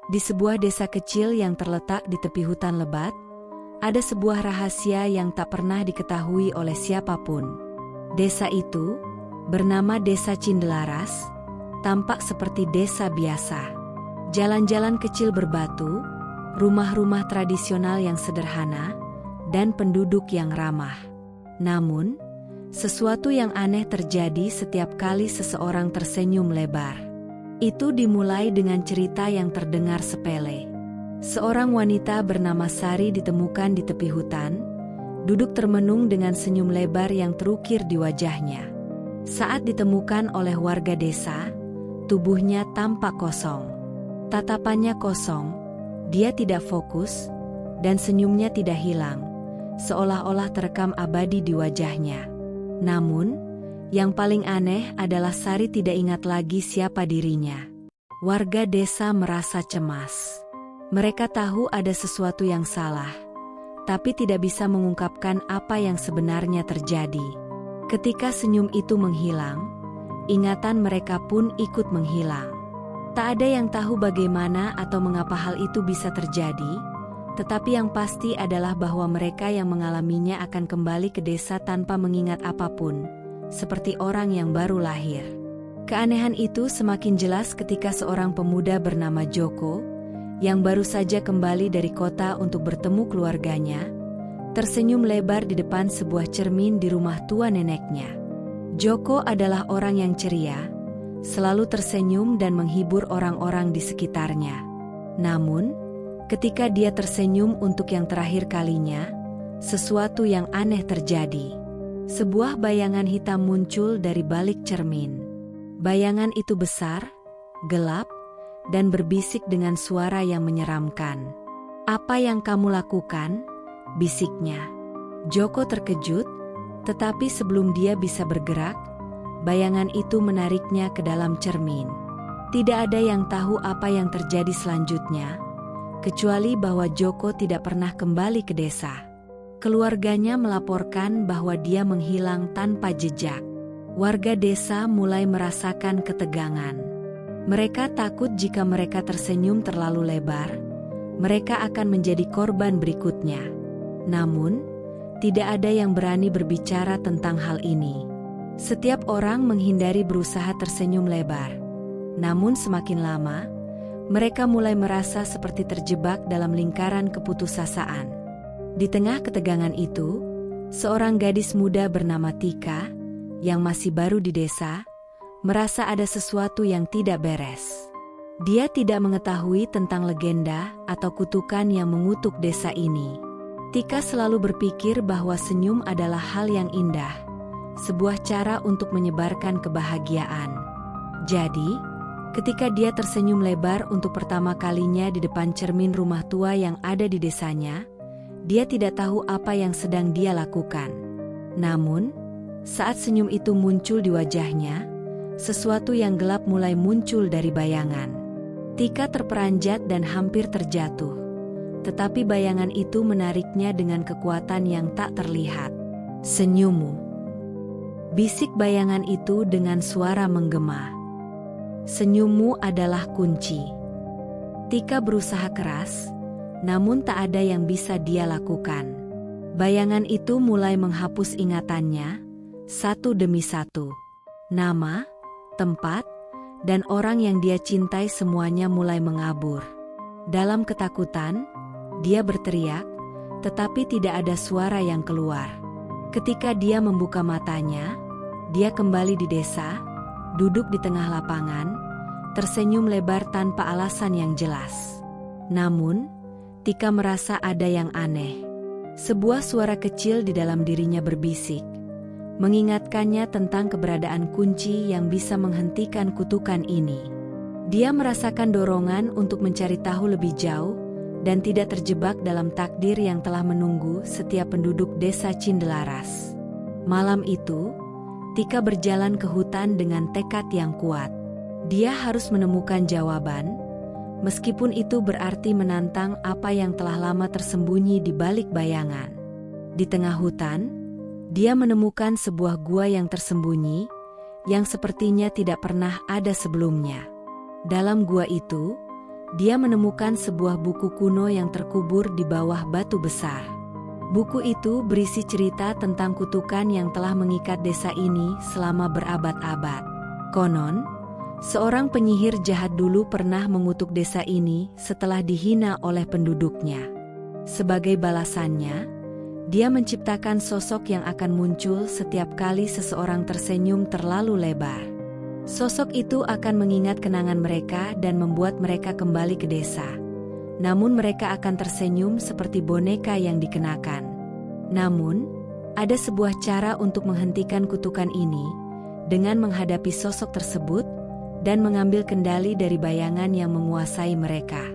Di sebuah desa kecil yang terletak di tepi hutan lebat, ada sebuah rahasia yang tak pernah diketahui oleh siapapun. Desa itu bernama Desa Cindelaras, tampak seperti desa biasa. Jalan-jalan kecil berbatu, rumah-rumah tradisional yang sederhana, dan penduduk yang ramah. Namun, sesuatu yang aneh terjadi setiap kali seseorang tersenyum lebar. Itu dimulai dengan cerita yang terdengar sepele. Seorang wanita bernama Sari ditemukan di tepi hutan, duduk termenung dengan senyum lebar yang terukir di wajahnya. Saat ditemukan oleh warga desa, tubuhnya tampak kosong. Tatapannya kosong, dia tidak fokus, dan senyumnya tidak hilang, seolah-olah terekam abadi di wajahnya. Namun, yang paling aneh adalah Sari tidak ingat lagi siapa dirinya. Warga desa merasa cemas. Mereka tahu ada sesuatu yang salah, tapi tidak bisa mengungkapkan apa yang sebenarnya terjadi. Ketika senyum itu menghilang, ingatan mereka pun ikut menghilang. Tak ada yang tahu bagaimana atau mengapa hal itu bisa terjadi, tetapi yang pasti adalah bahwa mereka yang mengalaminya akan kembali ke desa tanpa mengingat apapun, seperti orang yang baru lahir. Keanehan itu semakin jelas ketika seorang pemuda bernama Joko, yang baru saja kembali dari kota untuk bertemu keluarganya, tersenyum lebar di depan sebuah cermin di rumah tua neneknya. Joko adalah orang yang ceria, selalu tersenyum dan menghibur orang-orang di sekitarnya. Namun, ketika dia tersenyum untuk yang terakhir kalinya, sesuatu yang aneh terjadi. Sebuah bayangan hitam muncul dari balik cermin. Bayangan itu besar, gelap, dan berbisik dengan suara yang menyeramkan. "Apa yang kamu lakukan?" bisiknya. Joko terkejut, tetapi sebelum dia bisa bergerak, bayangan itu menariknya ke dalam cermin. Tidak ada yang tahu apa yang terjadi selanjutnya, kecuali bahwa Joko tidak pernah kembali ke desa. Keluarganya melaporkan bahwa dia menghilang tanpa jejak. Warga desa mulai merasakan ketegangan. Mereka takut jika mereka tersenyum terlalu lebar, mereka akan menjadi korban berikutnya. Namun, tidak ada yang berani berbicara tentang hal ini. Setiap orang menghindari berusaha tersenyum lebar. Namun semakin lama, mereka mulai merasa seperti terjebak dalam lingkaran keputusasaan. Di tengah ketegangan itu, seorang gadis muda bernama Tika, yang masih baru di desa, merasa ada sesuatu yang tidak beres. Dia tidak mengetahui tentang legenda atau kutukan yang mengutuk desa ini. Tika selalu berpikir bahwa senyum adalah hal yang indah, sebuah cara untuk menyebarkan kebahagiaan. Jadi, ketika dia tersenyum lebar untuk pertama kalinya di depan cermin rumah tua yang ada di desanya, dia tidak tahu apa yang sedang dia lakukan. Namun, saat senyum itu muncul di wajahnya, sesuatu yang gelap mulai muncul dari bayangan. Tika terperanjat dan hampir terjatuh. Tetapi bayangan itu menariknya dengan kekuatan yang tak terlihat. "Senyummu," bisik bayangan itu dengan suara menggema. "Senyummu adalah kunci." Tika berusaha keras, namun tak ada yang bisa dia lakukan. Bayangan itu mulai menghapus ingatannya, satu demi satu. Nama, tempat, dan orang yang dia cintai semuanya mulai mengabur. Dalam ketakutan, dia berteriak, tetapi tidak ada suara yang keluar. Ketika dia membuka matanya, dia kembali di desa, duduk di tengah lapangan, tersenyum lebar tanpa alasan yang jelas. Namun, Tika merasa ada yang aneh. Sebuah suara kecil di dalam dirinya berbisik, mengingatkannya tentang keberadaan kunci yang bisa menghentikan kutukan ini. Dia merasakan dorongan untuk mencari tahu lebih jauh, dan tidak terjebak dalam takdir yang telah menunggu setiap penduduk desa Cindelaras. Malam itu, Tika berjalan ke hutan dengan tekad yang kuat. Dia harus menemukan jawaban, meskipun itu berarti menantang apa yang telah lama tersembunyi di balik bayangan. Di tengah hutan, dia menemukan sebuah gua yang tersembunyi, yang sepertinya tidak pernah ada sebelumnya. Dalam gua itu, dia menemukan sebuah buku kuno yang terkubur di bawah batu besar. Buku itu berisi cerita tentang kutukan yang telah mengikat desa ini selama berabad-abad. Konon, seorang penyihir jahat dulu pernah mengutuk desa ini setelah dihina oleh penduduknya. Sebagai balasannya, dia menciptakan sosok yang akan muncul setiap kali seseorang tersenyum terlalu lebar. Sosok itu akan mengingat kenangan mereka dan membuat mereka kembali ke desa. Namun mereka akan tersenyum seperti boneka yang dikenakan. Namun, ada sebuah cara untuk menghentikan kutukan ini, dengan menghadapi sosok tersebut, dan mengambil kendali dari bayangan yang menguasai mereka.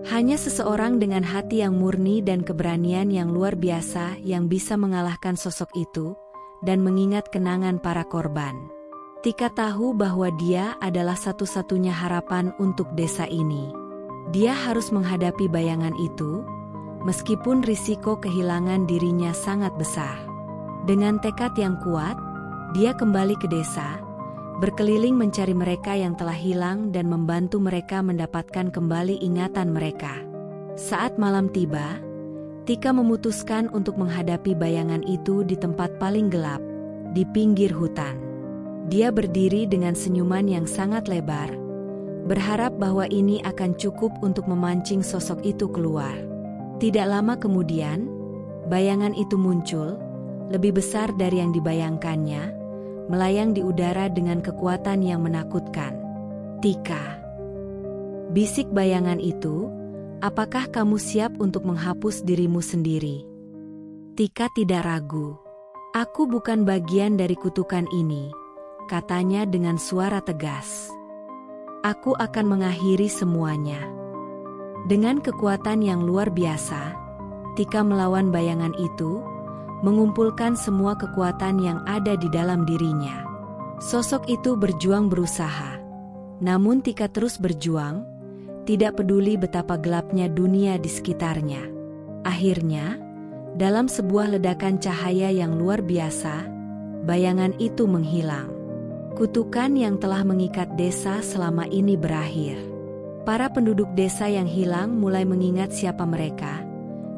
Hanya seseorang dengan hati yang murni dan keberanian yang luar biasa yang bisa mengalahkan sosok itu, dan mengingat kenangan para korban. Tika tahu bahwa dia adalah satu-satunya harapan untuk desa ini. Dia harus menghadapi bayangan itu, meskipun risiko kehilangan dirinya sangat besar. Dengan tekad yang kuat, dia kembali ke desa, berkeliling mencari mereka yang telah hilang dan membantu mereka mendapatkan kembali ingatan mereka. Saat malam tiba, Tika memutuskan untuk menghadapi bayangan itu di tempat paling gelap, di pinggir hutan. Dia berdiri dengan senyuman yang sangat lebar, berharap bahwa ini akan cukup untuk memancing sosok itu keluar. Tidak lama kemudian, bayangan itu muncul, lebih besar dari yang dibayangkannya, melayang di udara dengan kekuatan yang menakutkan. "Tika," bisik bayangan itu, "apakah kamu siap untuk menghapus dirimu sendiri?" Tika tidak ragu. "Aku bukan bagian dari kutukan ini," katanya dengan suara tegas. "Aku akan mengakhiri semuanya." Dengan kekuatan yang luar biasa, Tika melawan bayangan itu, mengumpulkan semua kekuatan yang ada di dalam dirinya. Sosok itu berjuang berusaha. Namun Tika terus berjuang, tidak peduli betapa gelapnya dunia di sekitarnya. Akhirnya, dalam sebuah ledakan cahaya yang luar biasa, bayangan itu menghilang. Kutukan yang telah mengikat desa selama ini berakhir. Para penduduk desa yang hilang mulai mengingat siapa mereka,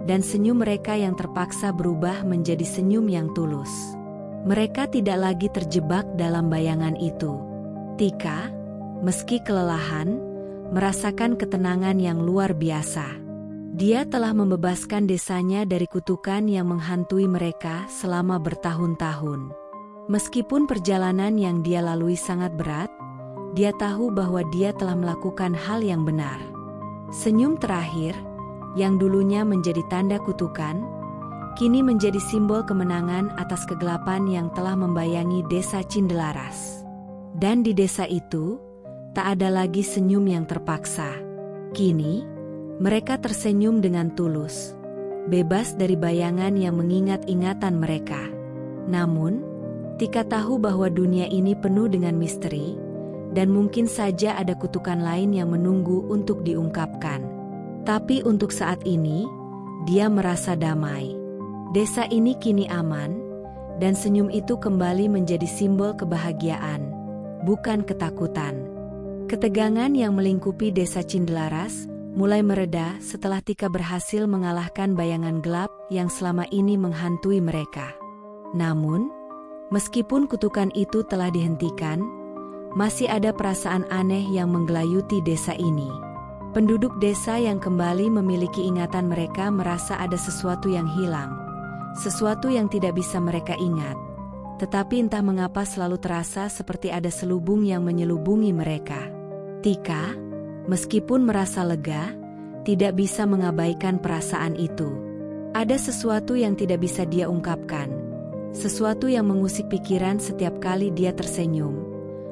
dan senyum mereka yang terpaksa berubah menjadi senyum yang tulus. Mereka tidak lagi terjebak dalam bayangan itu. Tika, meski kelelahan, merasakan ketenangan yang luar biasa. Dia telah membebaskan desanya dari kutukan yang menghantui mereka selama bertahun-tahun. Meskipun perjalanan yang dia lalui sangat berat, dia tahu bahwa dia telah melakukan hal yang benar. Senyum terakhir, yang dulunya menjadi tanda kutukan, kini menjadi simbol kemenangan atas kegelapan yang telah membayangi desa Cindelaras. Dan di desa itu, tak ada lagi senyum yang terpaksa. Kini, mereka tersenyum dengan tulus, bebas dari bayangan yang mengingat ingatan mereka. Namun, Tika tahu bahwa dunia ini penuh dengan misteri, dan mungkin saja ada kutukan lain yang menunggu untuk diungkapkan. Tapi untuk saat ini, dia merasa damai. Desa ini kini aman, dan senyum itu kembali menjadi simbol kebahagiaan, bukan ketakutan. Ketegangan yang melingkupi desa Cindelaras mulai mereda setelah Tika berhasil mengalahkan bayangan gelap yang selama ini menghantui mereka. Namun, meskipun kutukan itu telah dihentikan, masih ada perasaan aneh yang menggelayuti desa ini. Penduduk desa yang kembali memiliki ingatan mereka merasa ada sesuatu yang hilang, sesuatu yang tidak bisa mereka ingat. Tetapi entah mengapa selalu terasa seperti ada selubung yang menyelubungi mereka. Tika, meskipun merasa lega, tidak bisa mengabaikan perasaan itu. Ada sesuatu yang tidak bisa dia ungkapkan. Sesuatu yang mengusik pikiran setiap kali dia tersenyum,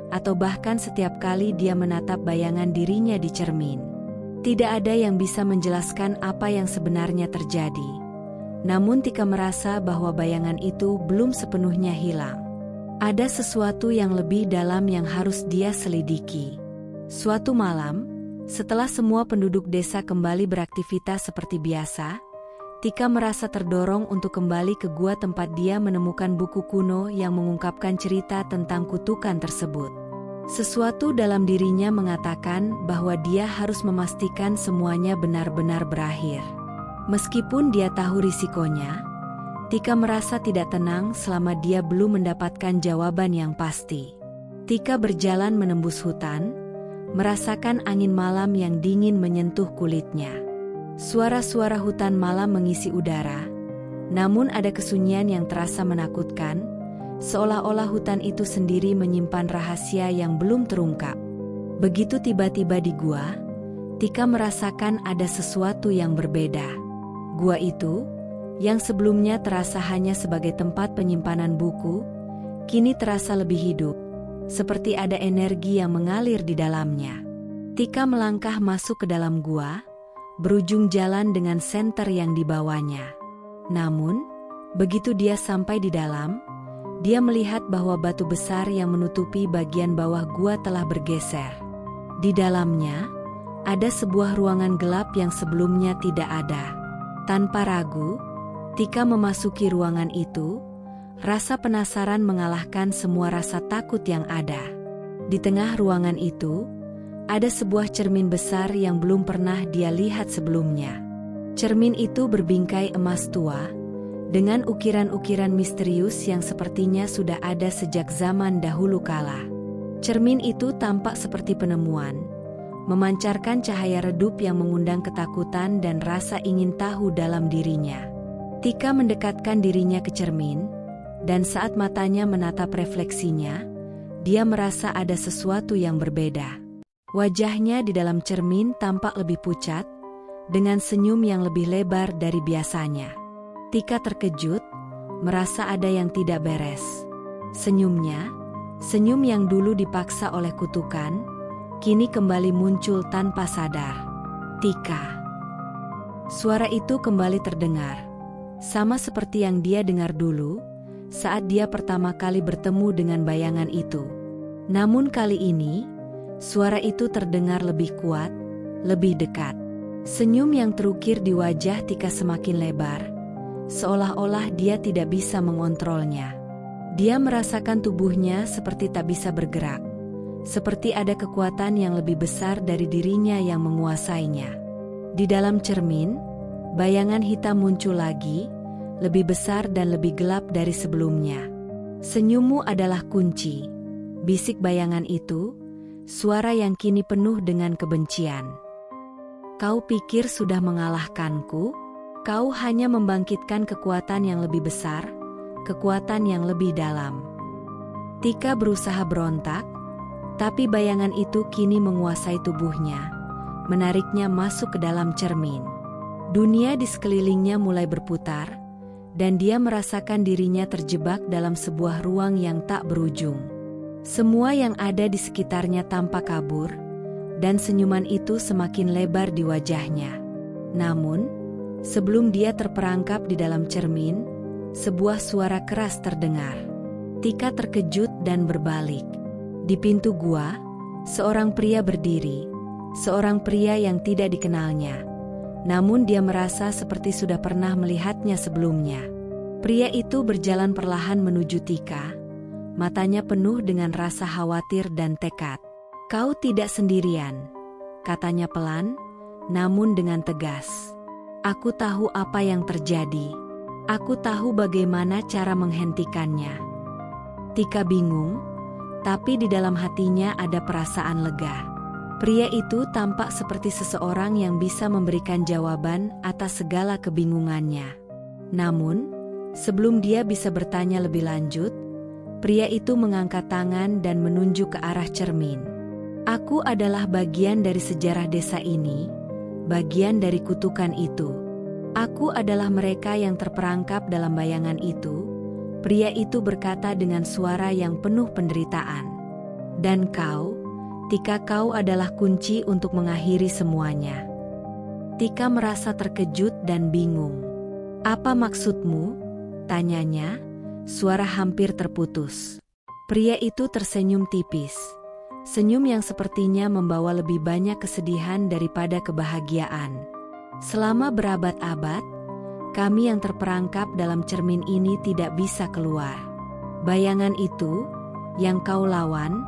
atau bahkan setiap kali dia menatap bayangan dirinya di cermin. Tidak ada yang bisa menjelaskan apa yang sebenarnya terjadi. Namun Tika merasa bahwa bayangan itu belum sepenuhnya hilang. Ada sesuatu yang lebih dalam yang harus dia selidiki. Suatu malam, setelah semua penduduk desa kembali beraktivitas seperti biasa, Tika merasa terdorong untuk kembali ke gua tempat dia menemukan buku kuno yang mengungkapkan cerita tentang kutukan tersebut. Sesuatu dalam dirinya mengatakan bahwa dia harus memastikan semuanya benar-benar berakhir. Meskipun dia tahu risikonya, Tika merasa tidak tenang selama dia belum mendapatkan jawaban yang pasti. Tika berjalan menembus hutan, merasakan angin malam yang dingin menyentuh kulitnya. Suara-suara hutan malam mengisi udara, namun ada kesunyian yang terasa menakutkan, seolah-olah hutan itu sendiri menyimpan rahasia yang belum terungkap. Begitu tiba-tiba di gua, Tika merasakan ada sesuatu yang berbeda. Gua itu, yang sebelumnya terasa hanya sebagai tempat penyimpanan buku, kini terasa lebih hidup, seperti ada energi yang mengalir di dalamnya. Tika melangkah masuk ke dalam gua, berujung jalan dengan senter yang dibawanya. Namun, begitu dia sampai di dalam, dia melihat bahwa batu besar yang menutupi bagian bawah gua telah bergeser. Di dalamnya, ada sebuah ruangan gelap yang sebelumnya tidak ada. Tanpa ragu, Tika memasuki ruangan itu, rasa penasaran mengalahkan semua rasa takut yang ada. Di tengah ruangan itu, ada sebuah cermin besar yang belum pernah dia lihat sebelumnya. Cermin itu berbingkai emas tua, dengan ukiran-ukiran misterius yang sepertinya sudah ada sejak zaman dahulu kala. Cermin itu tampak seperti penemuan, memancarkan cahaya redup yang mengundang ketakutan dan rasa ingin tahu dalam dirinya. Tika mendekatkan dirinya ke cermin, dan saat matanya menatap refleksinya, dia merasa ada sesuatu yang berbeda. Wajahnya di dalam cermin tampak lebih pucat, dengan senyum yang lebih lebar dari biasanya. Tika terkejut, merasa ada yang tidak beres. Senyumnya, senyum yang dulu dipaksa oleh kutukan, kini kembali muncul tanpa sadar. Tika. Suara itu kembali terdengar, sama seperti yang dia dengar dulu, saat dia pertama kali bertemu dengan bayangan itu. Namun kali ini, suara itu terdengar lebih kuat, lebih dekat. Senyum yang terukir di wajah Tika semakin lebar, seolah-olah dia tidak bisa mengontrolnya. Dia merasakan tubuhnya seperti tak bisa bergerak, seperti ada kekuatan yang lebih besar dari dirinya yang menguasainya. Di dalam cermin, bayangan hitam muncul lagi, lebih besar dan lebih gelap dari sebelumnya. "Senyummu adalah kunci," bisik bayangan itu, suara yang kini penuh dengan kebencian. "Kau pikir sudah mengalahkanku? Kau hanya membangkitkan kekuatan yang lebih besar, kekuatan yang lebih dalam." Tika berusaha berontak, tapi bayangan itu kini menguasai tubuhnya, menariknya masuk ke dalam cermin. Dunia di sekelilingnya mulai berputar, dan dia merasakan dirinya terjebak dalam sebuah ruang yang tak berujung. Semua yang ada di sekitarnya tampak kabur, dan senyuman itu semakin lebar di wajahnya. Namun, sebelum dia terperangkap di dalam cermin, sebuah suara keras terdengar. Tika terkejut dan berbalik. Di pintu gua, seorang pria berdiri, seorang pria yang tidak dikenalnya. Namun dia merasa seperti sudah pernah melihatnya sebelumnya. Pria itu berjalan perlahan menuju Tika, matanya penuh dengan rasa khawatir dan tekad. "Kau tidak sendirian," katanya pelan, namun dengan tegas. "Aku tahu apa yang terjadi. Aku tahu bagaimana cara menghentikannya." Tika bingung, tapi di dalam hatinya ada perasaan lega. Pria itu tampak seperti seseorang yang bisa memberikan jawaban atas segala kebingungannya. Namun, sebelum dia bisa bertanya lebih lanjut, pria itu mengangkat tangan dan menunjuk ke arah cermin. "Aku adalah bagian dari sejarah desa ini, bagian dari kutukan itu. Aku adalah mereka yang terperangkap dalam bayangan itu," pria itu berkata dengan suara yang penuh penderitaan. "Dan kau, Tika, kau adalah kunci untuk mengakhiri semuanya." Tika merasa terkejut dan bingung. "Apa maksudmu?" tanyanya, suara hampir terputus. Pria itu tersenyum tipis. Senyum yang sepertinya membawa lebih banyak kesedihan daripada kebahagiaan. "Selama berabad-abad, kami yang terperangkap dalam cermin ini tidak bisa keluar. Bayangan itu, yang kau lawan,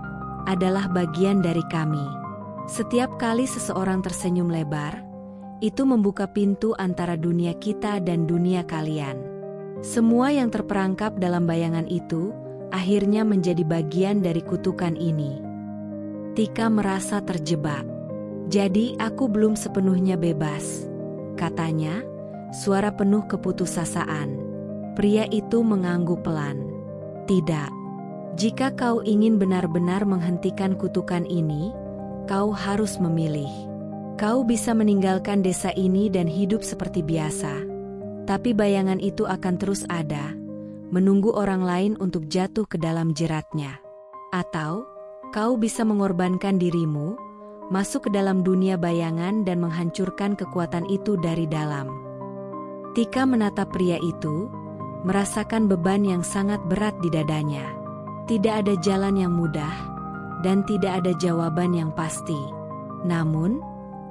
adalah bagian dari kami. Setiap kali seseorang tersenyum lebar, itu membuka pintu antara dunia kita dan dunia kalian. Semua yang terperangkap dalam bayangan itu akhirnya menjadi bagian dari kutukan ini. Tika merasa terjebak. Jadi aku belum sepenuhnya bebas, katanya, suara penuh keputusasaan. Pria itu mengangguk pelan. Tidak. Jika kau ingin benar-benar menghentikan kutukan ini, kau harus memilih. Kau bisa meninggalkan desa ini dan hidup seperti biasa, tapi bayangan itu akan terus ada, menunggu orang lain untuk jatuh ke dalam jeratnya. Atau, kau bisa mengorbankan dirimu, masuk ke dalam dunia bayangan dan menghancurkan kekuatan itu dari dalam. Tika menatap pria itu, merasakan beban yang sangat berat di dadanya. Tidak ada jalan yang mudah, dan tidak ada jawaban yang pasti. Namun,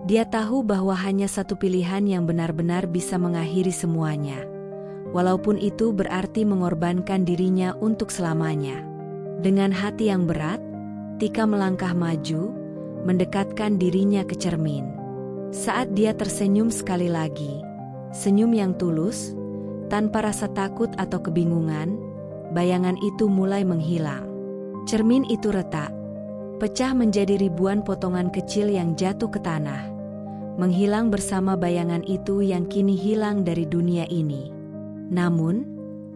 dia tahu bahwa hanya satu pilihan yang benar-benar bisa mengakhiri semuanya. Walaupun itu berarti mengorbankan dirinya untuk selamanya. Dengan hati yang berat, Tika melangkah maju, mendekatkan dirinya ke cermin. Saat dia tersenyum sekali lagi, senyum yang tulus, tanpa rasa takut atau kebingungan, bayangan itu mulai menghilang. Cermin itu retak, pecah menjadi ribuan potongan kecil yang jatuh ke tanah, menghilang bersama bayangan itu yang kini hilang dari dunia ini. Namun,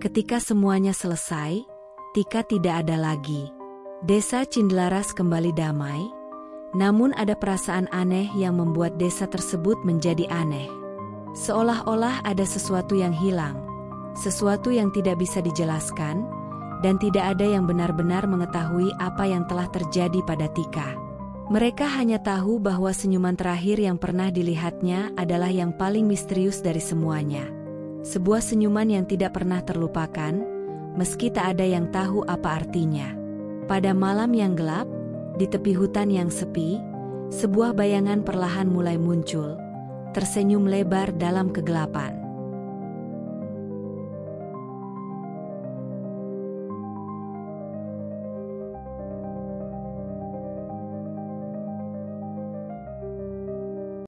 ketika semuanya selesai, Tika tidak ada lagi. Desa Cindelaras kembali damai, namun ada perasaan aneh yang membuat desa tersebut menjadi aneh. Seolah-olah ada sesuatu yang hilang, sesuatu yang tidak bisa dijelaskan, dan tidak ada yang benar-benar mengetahui apa yang telah terjadi pada Tika. Mereka hanya tahu bahwa senyuman terakhir yang pernah dilihatnya adalah yang paling misterius dari semuanya. Sebuah senyuman yang tidak pernah terlupakan, meski tak ada yang tahu apa artinya. Pada malam yang gelap, di tepi hutan yang sepi, sebuah bayangan perlahan mulai muncul, tersenyum lebar dalam kegelapan.